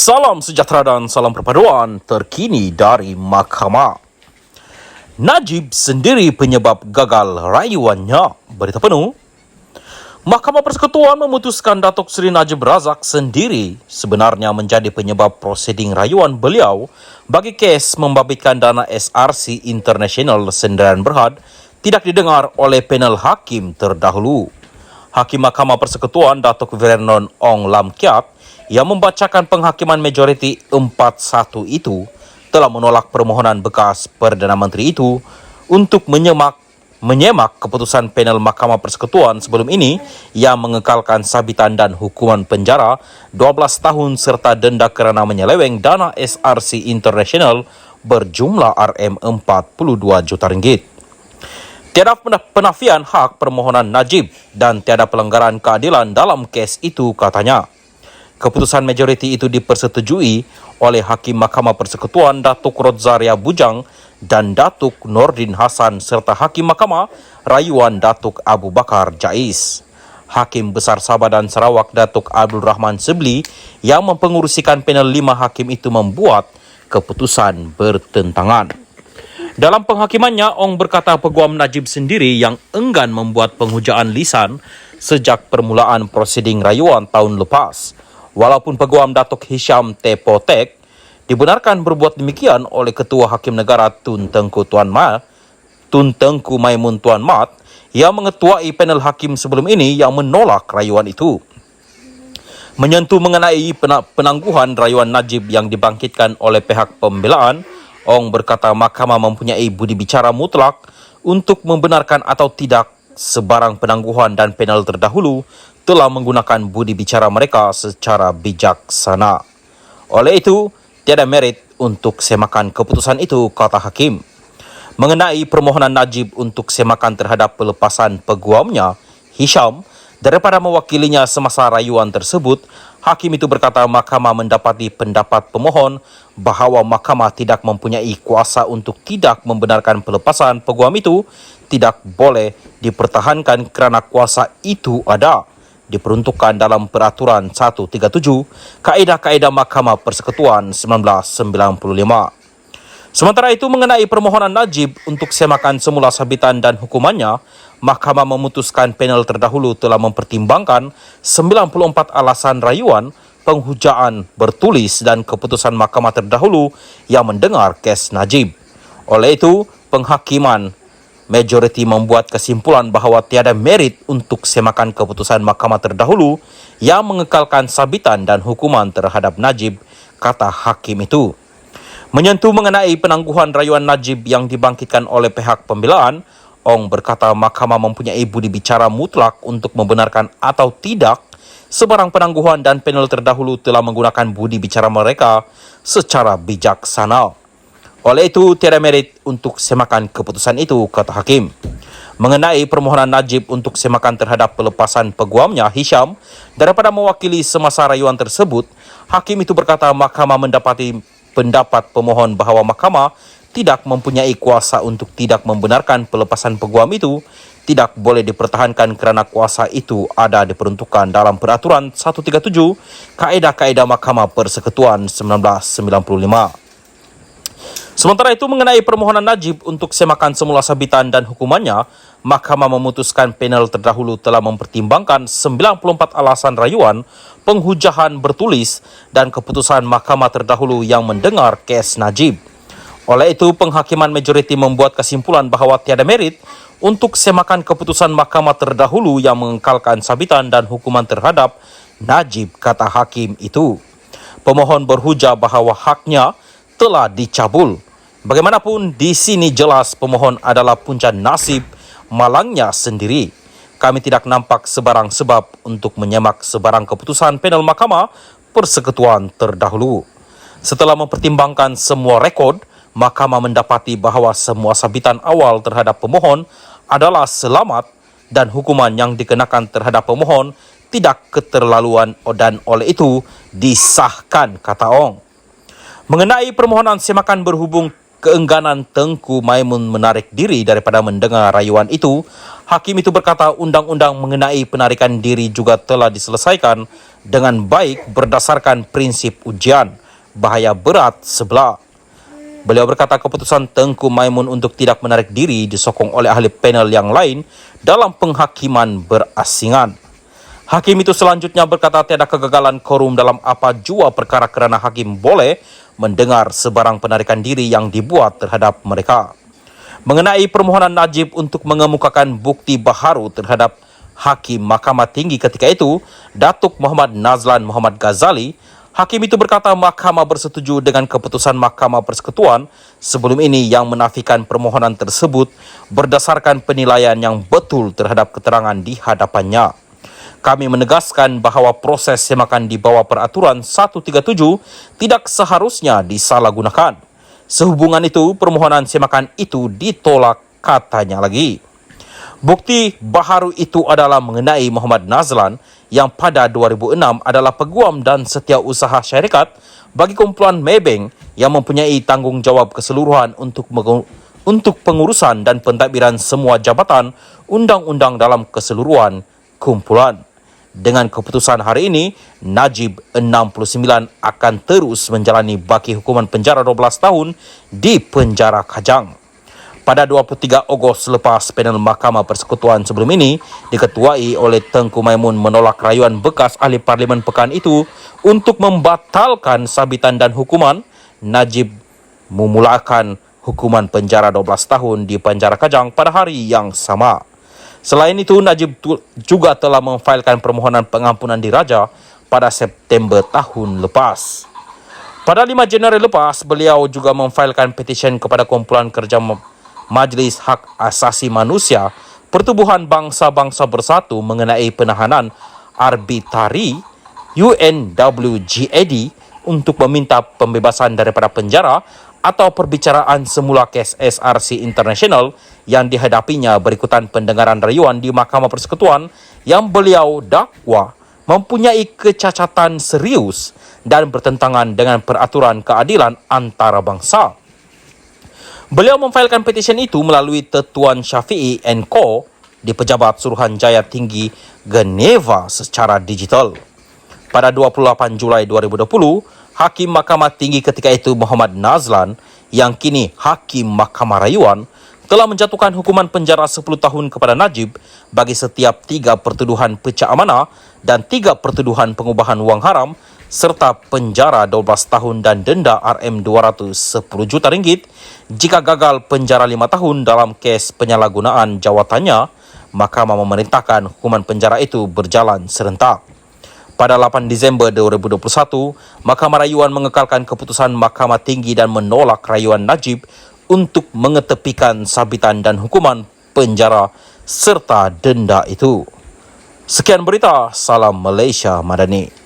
Salam sejahtera dan salam perpaduan terkini dari Mahkamah. Najib sendiri penyebab gagal rayuannya. Berita penuh. Mahkamah Persekutuan memutuskan Datuk Seri Najib Razak sendiri sebenarnya menjadi penyebab prosiding rayuan beliau bagi kes membabitkan dana SRC International Sendirian Berhad tidak didengar oleh panel hakim terdahulu. Hakim Mahkamah Persekutuan Datuk Vernon Ong Lam Kiat yang membacakan penghakiman majoriti 4-1 itu telah menolak permohonan bekas Perdana Menteri itu untuk menyemak keputusan panel Mahkamah Persekutuan sebelum ini yang mengekalkan sabitan dan hukuman penjara 12 tahun serta denda kerana menyeleweng dana SRC International berjumlah RM42 juta ringgit. Tiada penafian hak permohonan Najib dan tiada pelanggaran keadilan dalam kes itu, katanya. Keputusan majoriti itu dipersetujui oleh Hakim Mahkamah Persekutuan Datuk Rodzaria Bujang dan Datuk Nordin Hassan serta Hakim Mahkamah Rayuan Datuk Abu Bakar Jais. Hakim Besar Sabah dan Sarawak Datuk Abdul Rahman Sebli yang mempengurusikan panel 5 hakim itu membuat keputusan bertentangan. Dalam penghakimannya, Ong berkata Peguam Najib sendiri yang enggan membuat penghujaan lisan sejak permulaan prosiding rayuan tahun lepas. Walaupun Peguam Datuk Hisham Tepotek dibenarkan berbuat demikian oleh Ketua Hakim Negara Tun Tengku Maimun Tuan Mat yang mengetuai panel hakim sebelum ini yang menolak rayuan itu. Menyentuh mengenai penangguhan rayuan Najib yang dibangkitkan oleh pihak pembelaan, Ong berkata mahkamah mempunyai budi bicara mutlak untuk membenarkan atau tidak sebarang penangguhan dan panel terdahulu telah menggunakan budi bicara mereka secara bijaksana. Oleh itu, tiada merit untuk semakan keputusan itu, kata hakim. Mengenai permohonan Najib untuk semakan terhadap pelepasan peguamnya, Hisham, daripada mewakilinya semasa rayuan tersebut, hakim itu berkata mahkamah mendapati pendapat pemohon bahawa mahkamah tidak mempunyai kuasa untuk tidak membenarkan pelepasan peguam itu tidak boleh dipertahankan kerana kuasa itu ada diperuntukkan dalam Peraturan 137 Kaedah-Kaedah Mahkamah Persekutuan 1995. Sementara itu, mengenai permohonan Najib untuk semakan semula sabitan dan hukumannya, mahkamah memutuskan panel terdahulu telah mempertimbangkan 94 alasan rayuan, penghujaan bertulis dan keputusan mahkamah terdahulu yang mendengar kes Najib. Oleh itu, penghakiman majoriti membuat kesimpulan bahawa tiada merit untuk semakan keputusan mahkamah terdahulu yang mengekalkan sabitan dan hukuman terhadap Najib, kata hakim itu. Menyentuh mengenai penangguhan rayuan Najib yang dibangkitkan oleh pihak pembelaan, Ong berkata mahkamah mempunyai budi bicara mutlak untuk membenarkan atau tidak sebarang penangguhan dan panel terdahulu telah menggunakan budi bicara mereka secara bijaksana. Oleh itu, tiada merit untuk semakan keputusan itu, kata hakim. Mengenai permohonan Najib untuk semakan terhadap pelepasan peguamnya, Hisham, daripada mewakili semasa rayuan tersebut, hakim itu berkata mahkamah mendapati pendapat pemohon bahawa mahkamah tidak mempunyai kuasa untuk tidak membenarkan pelepasan peguam itu tidak boleh dipertahankan kerana kuasa itu ada diperuntukkan dalam Peraturan 137 Kaedah-Kaedah Mahkamah Persekutuan 1995. Sementara itu, mengenai permohonan Najib untuk semakan semula sabitan dan hukumannya, mahkamah memutuskan panel terdahulu telah mempertimbangkan 94 alasan rayuan, penghujahan bertulis dan keputusan mahkamah terdahulu yang mendengar kes Najib. Oleh itu, penghakiman majoriti membuat kesimpulan bahawa tiada merit untuk semakan keputusan mahkamah terdahulu yang mengekalkan sabitan dan hukuman terhadap Najib, kata hakim itu. Pemohon berhujah bahawa haknya telah dicabul. Bagaimanapun, di sini jelas pemohon adalah punca nasib malangnya sendiri. Kami tidak nampak sebarang sebab untuk menyemak sebarang keputusan panel Mahkamah Persekutuan terdahulu. Setelah mempertimbangkan semua rekod, mahkamah mendapati bahawa semua sabitan awal terhadap pemohon adalah selamat dan hukuman yang dikenakan terhadap pemohon tidak keterlaluan dan oleh itu disahkan, kata Ong. Mengenai permohonan semakan berhubung keengganan Tengku Maimun menarik diri daripada mendengar rayuan itu, hakim itu berkata undang-undang mengenai penarikan diri juga telah diselesaikan dengan baik berdasarkan prinsip ujian bahaya berat sebelah. Beliau berkata keputusan Tengku Maimun untuk tidak menarik diri disokong oleh ahli panel yang lain dalam penghakiman berasingan. Hakim itu selanjutnya berkata tiada kegagalan korum dalam apa jua perkara kerana hakim boleh mendengar sebarang penarikan diri yang dibuat terhadap mereka. Mengenai permohonan Najib untuk mengemukakan bukti baharu terhadap Hakim Mahkamah Tinggi ketika itu, Datuk Muhammad Nazlan Muhammad Ghazali, hakim itu berkata mahkamah bersetuju dengan keputusan Mahkamah Persekutuan sebelum ini yang menafikan permohonan tersebut berdasarkan penilaian yang betul terhadap keterangan di hadapannya. Kami menegaskan bahawa proses semakan di bawah peraturan 137 tidak seharusnya disalahgunakan. Sehubungan itu, permohonan semakan itu ditolak, katanya lagi. Bukti baharu itu adalah mengenai Muhammad Nazlan yang pada 2006 adalah peguam dan setiausaha syarikat bagi kumpulan Maybank yang mempunyai tanggungjawab keseluruhan untuk pengurusan dan pentadbiran semua jabatan undang-undang dalam keseluruhan kumpulan. Dengan keputusan hari ini, Najib 69 akan terus menjalani baki hukuman penjara 12 tahun di penjara Kajang. Pada 23 Ogos selepas panel Mahkamah Persekutuan sebelum ini diketuai oleh Tengku Maimun menolak rayuan bekas ahli parlimen pekan itu untuk membatalkan sabitan dan hukuman, Najib memulakan hukuman penjara 12 tahun di penjara Kajang pada hari yang sama. Selain itu, Najib juga telah memfailkan permohonan pengampunan diraja pada September tahun lepas. Pada 5 Januari lepas, beliau juga memfailkan petisyen kepada kumpulan kerja Majlis Hak Asasi Manusia Pertubuhan Bangsa-Bangsa Bersatu mengenai penahanan arbitari UNWGAD untuk meminta pembebasan daripada penjara atau perbicaraan semula kes SRC International yang dihadapinya berikutan pendengaran rayuan di Mahkamah Persekutuan yang beliau dakwa mempunyai kecacatan serius dan bertentangan dengan peraturan keadilan antarabangsa. Beliau memfailkan petisyen itu melalui Tetuan Syafi'i & Co. di Pejabat Suruhanjaya Tinggi Geneva secara digital. Pada 28 Julai 2020, Hakim Mahkamah Tinggi ketika itu Muhammad Nazlan yang kini Hakim Mahkamah Rayuan telah menjatuhkan hukuman penjara 10 tahun kepada Najib bagi setiap 3 pertuduhan pecah amanah dan 3 pertuduhan pengubahan wang haram serta penjara 12 tahun dan denda RM210 juta ringgit jika gagal penjara 5 tahun dalam kes penyalahgunaan jawatannya. Mahkamah memerintahkan hukuman penjara itu berjalan serentak. Pada 8 Disember 2021, Mahkamah Rayuan mengekalkan keputusan Mahkamah Tinggi dan menolak rayuan Najib untuk mengetepikan sabitan dan hukuman penjara serta denda itu. Sekian berita, salam Malaysia Madani.